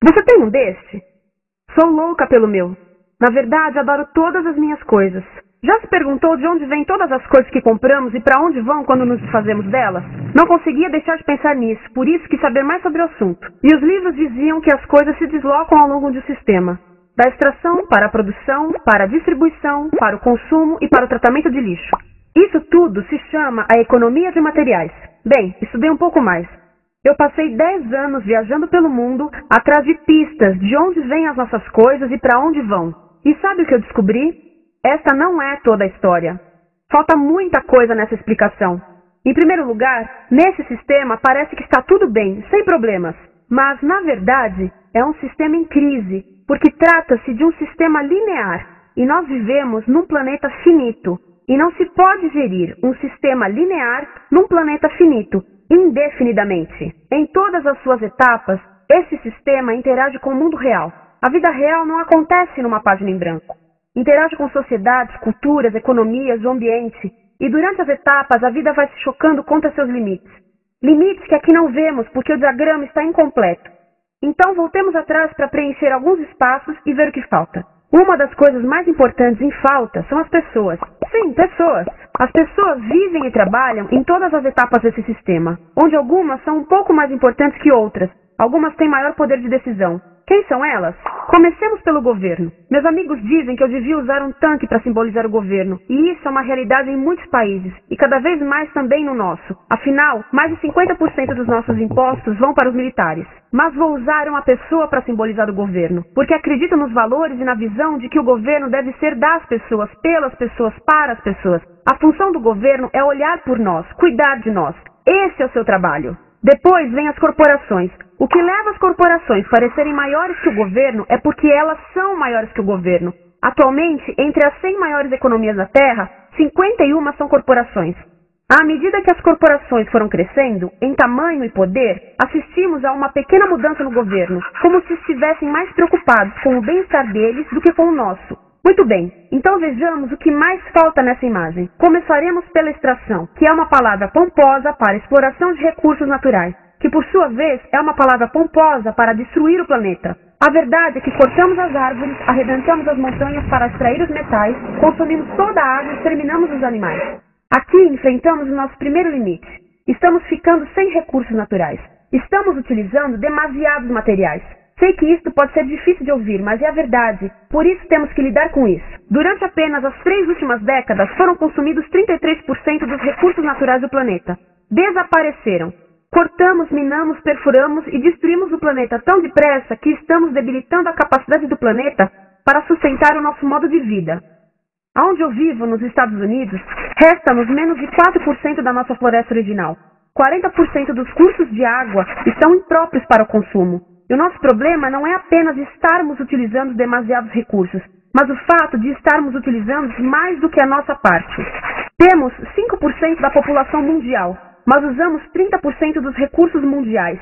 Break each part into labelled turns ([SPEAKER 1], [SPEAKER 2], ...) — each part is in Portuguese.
[SPEAKER 1] Você tem um desse? Sou louca pelo meu. Na verdade, adoro todas as minhas coisas. Já se perguntou de onde vêm todas as coisas que compramos e para onde vão quando nos desfazemos delas? Não conseguia deixar de pensar nisso, por isso quis saber mais sobre o assunto. E os livros diziam que as coisas se deslocam ao longo de um sistema. Da extração, para a produção, para a distribuição, para o consumo e para o tratamento de lixo. Isso tudo se chama a economia de materiais. Bem, estudei um pouco mais. Eu passei 10 anos viajando pelo mundo atrás de pistas de onde vêm as nossas coisas e para onde vão. E sabe o que eu descobri? Esta não é toda a história. Falta muita coisa nessa explicação. Em primeiro lugar, nesse sistema parece que está tudo bem, sem problemas. Mas, na verdade, é um sistema em crise, porque trata-se de um sistema linear, e nós vivemos num planeta finito. E não se pode gerir um sistema linear num planeta finito, indefinidamente. Em todas as suas etapas, esse sistema interage com o mundo real. A vida real não acontece numa página em branco. Interage com sociedades, culturas, economias, o ambiente. E durante as etapas, a vida vai se chocando contra seus limites. Limites que aqui não vemos porque o diagrama está incompleto. Então voltemos atrás para preencher alguns espaços e ver o que falta. Uma das coisas mais importantes em falta são as pessoas. Sim, pessoas. As pessoas vivem e trabalham em todas as etapas desse sistema, onde algumas são um pouco mais importantes que outras. Algumas têm maior poder de decisão. Quem são elas? Comecemos pelo governo. Meus amigos dizem que eu devia usar um tanque para simbolizar o governo, e isso é uma realidade em muitos países, e cada vez mais também no nosso. Afinal, mais de 50% dos nossos impostos vão para os militares. Mas vou usar uma pessoa para simbolizar o governo, porque acredito nos valores e na visão de que o governo deve ser das pessoas, pelas pessoas, para as pessoas. A função do governo é olhar por nós, cuidar de nós. Esse é o seu trabalho. Depois vem as corporações. O que leva as corporações a parecerem maiores que o governo é porque elas são maiores que o governo. Atualmente, entre as 100 maiores economias da Terra, 51 são corporações. À medida que as corporações foram crescendo, em tamanho e poder, assistimos a uma pequena mudança no governo, como se estivessem mais preocupados com o bem-estar deles do que com o nosso. Muito bem, então vejamos o que mais falta nessa imagem. Começaremos pela extração, que é uma palavra pomposa para exploração de recursos naturais, que por sua vez é uma palavra pomposa para destruir o planeta. A verdade é que cortamos as árvores, arrebentamos as montanhas para extrair os metais, consumimos toda a água e exterminamos os animais. Aqui enfrentamos o nosso primeiro limite. Estamos ficando sem recursos naturais. Estamos utilizando demasiados materiais. Sei que isto pode ser difícil de ouvir, mas é a verdade. Por isso temos que lidar com isso. Durante apenas as 3 últimas décadas, foram consumidos 33% dos recursos naturais do planeta. Desapareceram. Cortamos, minamos, perfuramos e destruímos o planeta tão depressa que estamos debilitando a capacidade do planeta para sustentar o nosso modo de vida. Onde eu vivo, nos Estados Unidos, resta-nos menos de 4% da nossa floresta original. 40% dos cursos de água estão impróprios para o consumo. E o nosso problema não é apenas estarmos utilizando demasiados recursos, mas o fato de estarmos utilizando mais do que a nossa parte. Temos 5% da população mundial, mas usamos 30% dos recursos mundiais.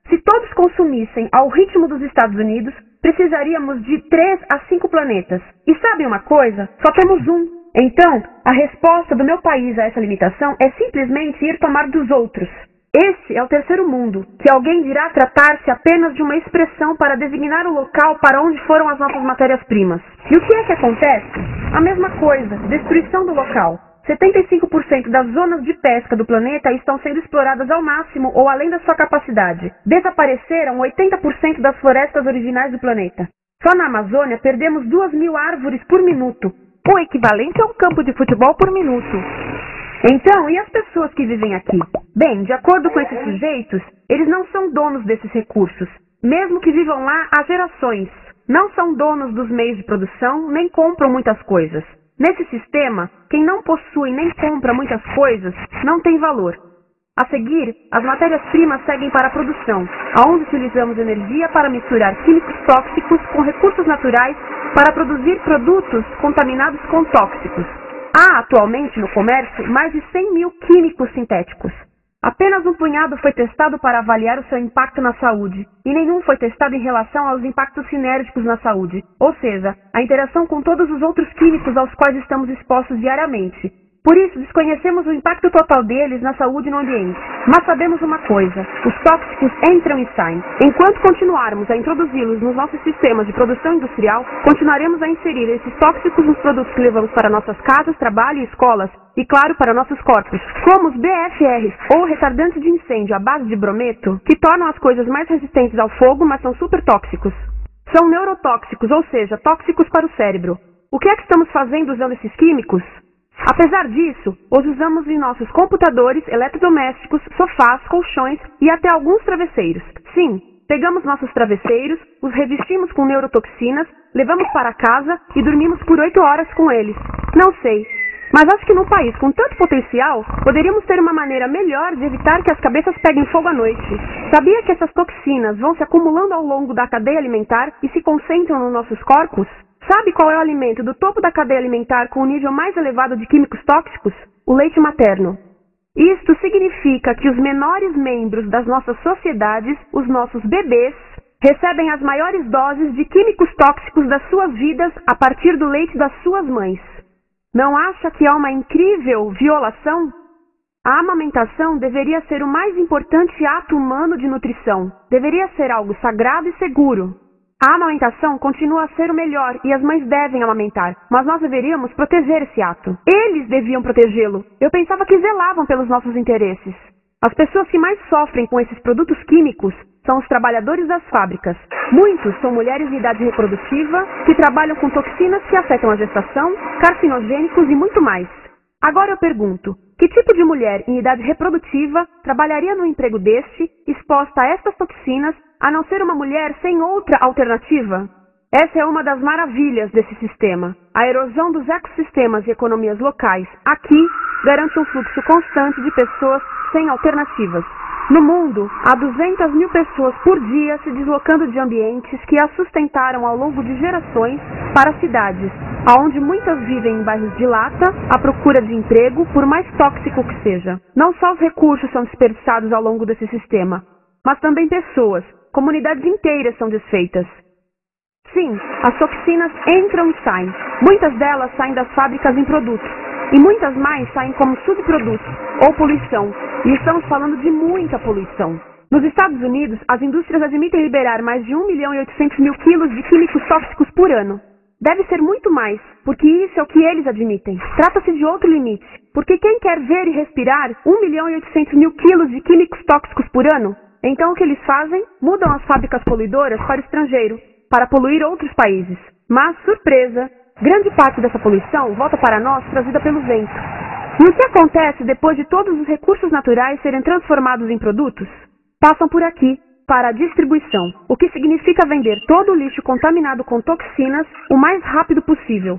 [SPEAKER 1] Se todos consumissem ao ritmo dos Estados Unidos, precisaríamos de 3 a 5 planetas. E sabem uma coisa? Só temos um. Então, a resposta do meu país a essa limitação é simplesmente ir tomar dos outros. Esse é o terceiro mundo, que alguém dirá tratar-se apenas de uma expressão para designar o local para onde foram as nossas matérias-primas. E o que é que acontece? A mesma coisa, destruição do local. 75% das zonas de pesca do planeta estão sendo exploradas ao máximo ou além da sua capacidade. Desapareceram 80% das florestas originais do planeta. Só na Amazônia perdemos 2.000 árvores por minuto, o equivalente a um campo de futebol por minuto. Então, e as pessoas que vivem aqui? Bem, de acordo com esses sujeitos, eles não são donos desses recursos, mesmo que vivam lá há gerações. Não são donos dos meios de produção, nem compram muitas coisas. Nesse sistema, quem não possui nem compra muitas coisas, não tem valor. A seguir, as matérias-primas seguem para a produção, aonde utilizamos energia para misturar químicos tóxicos com recursos naturais para produzir produtos contaminados com tóxicos. Há atualmente no comércio mais de 100.000 químicos sintéticos. Apenas um punhado foi testado para avaliar o seu impacto na saúde, e nenhum foi testado em relação aos impactos sinérgicos na saúde, ou seja, a interação com todos os outros químicos aos quais estamos expostos diariamente. Por isso, desconhecemos o impacto total deles na saúde e no ambiente. Mas sabemos uma coisa: os tóxicos entram e saem. Enquanto continuarmos a introduzi-los nos nossos sistemas de produção industrial, continuaremos a inserir esses tóxicos nos produtos que levamos para nossas casas, trabalho e escolas, e claro, para nossos corpos, como os BFRs, ou retardantes de incêndio à base de brometo, que tornam as coisas mais resistentes ao fogo, mas são super tóxicos. São neurotóxicos, ou seja, tóxicos para o cérebro. O que é que estamos fazendo usando esses químicos? Apesar disso, os usamos em nossos computadores, eletrodomésticos, sofás, colchões e até alguns travesseiros. Sim, pegamos nossos travesseiros, os revestimos com neurotoxinas, levamos para casa e dormimos por 8 horas com eles. Não sei, mas acho que num país com tanto potencial, poderíamos ter uma maneira melhor de evitar que as cabeças peguem fogo à noite. Sabia que essas toxinas vão se acumulando ao longo da cadeia alimentar e se concentram nos nossos corpos? Sabe qual é o alimento do topo da cadeia alimentar com o nível mais elevado de químicos tóxicos? O leite materno. Isto significa que os menores membros das nossas sociedades, os nossos bebês, recebem as maiores doses de químicos tóxicos das suas vidas a partir do leite das suas mães. Não acha que é uma incrível violação? A amamentação deveria ser o mais importante ato humano de nutrição. Deveria ser algo sagrado e seguro. A amamentação continua a ser o melhor e as mães devem amamentar, mas nós deveríamos proteger esse ato. Eles deviam protegê-lo. Eu pensava que zelavam pelos nossos interesses. As pessoas que mais sofrem com esses produtos químicos são os trabalhadores das fábricas. Muitos são mulheres de idade reprodutiva que trabalham com toxinas que afetam a gestação, carcinogênicos e muito mais. Agora eu pergunto, que tipo de mulher em idade reprodutiva trabalharia num emprego deste, exposta a estas toxinas, a não ser uma mulher sem outra alternativa? Essa é uma das maravilhas desse sistema. A erosão dos ecossistemas e economias locais aqui garante um fluxo constante de pessoas sem alternativas. No mundo, há 200 mil pessoas por dia se deslocando de ambientes que as sustentaram ao longo de gerações para cidades, onde muitas vivem em bairros de lata, à procura de emprego, por mais tóxico que seja. Não só os recursos são desperdiçados ao longo desse sistema, mas também pessoas, comunidades inteiras são desfeitas. Sim, as toxinas entram e saem. Muitas delas saem das fábricas em produtos, e muitas mais saem como subprodutos, ou poluição. E estamos falando de muita poluição. Nos Estados Unidos, as indústrias admitem liberar mais de 1.800.000 quilos de químicos tóxicos por ano. Deve ser muito mais, porque isso é o que eles admitem. Trata-se de outro limite, porque quem quer ver e respirar 1.800.000 quilos de químicos tóxicos por ano? Então o que eles fazem? Mudam as fábricas poluidoras para o estrangeiro, para poluir outros países. Mas, surpresa, grande parte dessa poluição volta para nós trazida pelo vento. E o que acontece depois de todos os recursos naturais serem transformados em produtos? Passam por aqui, para a distribuição, o que significa vender todo o lixo contaminado com toxinas o mais rápido possível.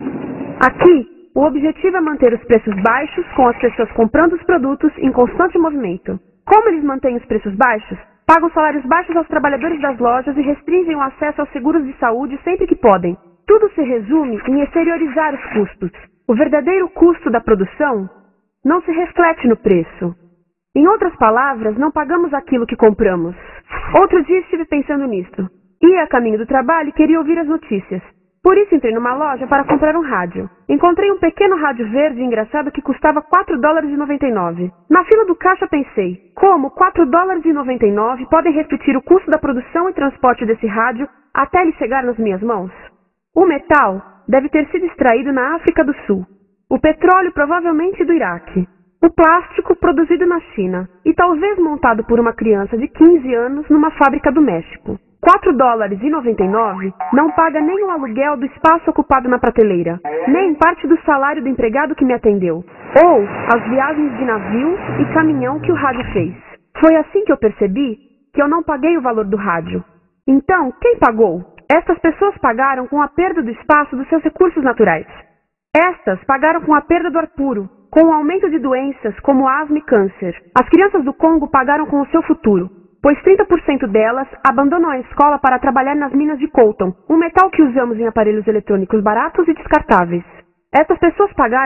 [SPEAKER 1] Aqui, o objetivo é manter os preços baixos, com as pessoas comprando os produtos em constante movimento. Como eles mantêm os preços baixos? Pagam salários baixos aos trabalhadores das lojas e restringem o acesso aos seguros de saúde sempre que podem. Tudo se resume em exteriorizar os custos. O verdadeiro custo da produção não se reflete no preço. Em outras palavras, não pagamos aquilo que compramos. Outro dia estive pensando nisto. Ia a caminho do trabalho e queria ouvir as notícias. Por isso entrei numa loja para comprar um rádio. Encontrei um pequeno rádio verde engraçado que custava $4,99. Na fila do caixa pensei, como $4,99 podem refletir o custo da produção e transporte desse rádio até ele chegar nas minhas mãos? O metal deve ter sido extraído na África do Sul. O petróleo provavelmente do Iraque. O plástico produzido na China e talvez montado por uma criança de 15 anos numa fábrica do México. $4,99 não paga nem o aluguel do espaço ocupado na prateleira, nem parte do salário do empregado que me atendeu, ou as viagens de navio e caminhão que o rádio fez. Foi assim que eu percebi que eu não paguei o valor do rádio. Então, quem pagou? Estas pessoas pagaram com a perda do espaço dos seus recursos naturais. Estas pagaram com a perda do ar puro, com o aumento de doenças como asma e câncer. As crianças do Congo pagaram com o seu futuro, pois 30% delas abandonam a escola para trabalhar nas minas de coltan, um metal que usamos em aparelhos eletrônicos baratos e descartáveis. Essas pessoas pagaram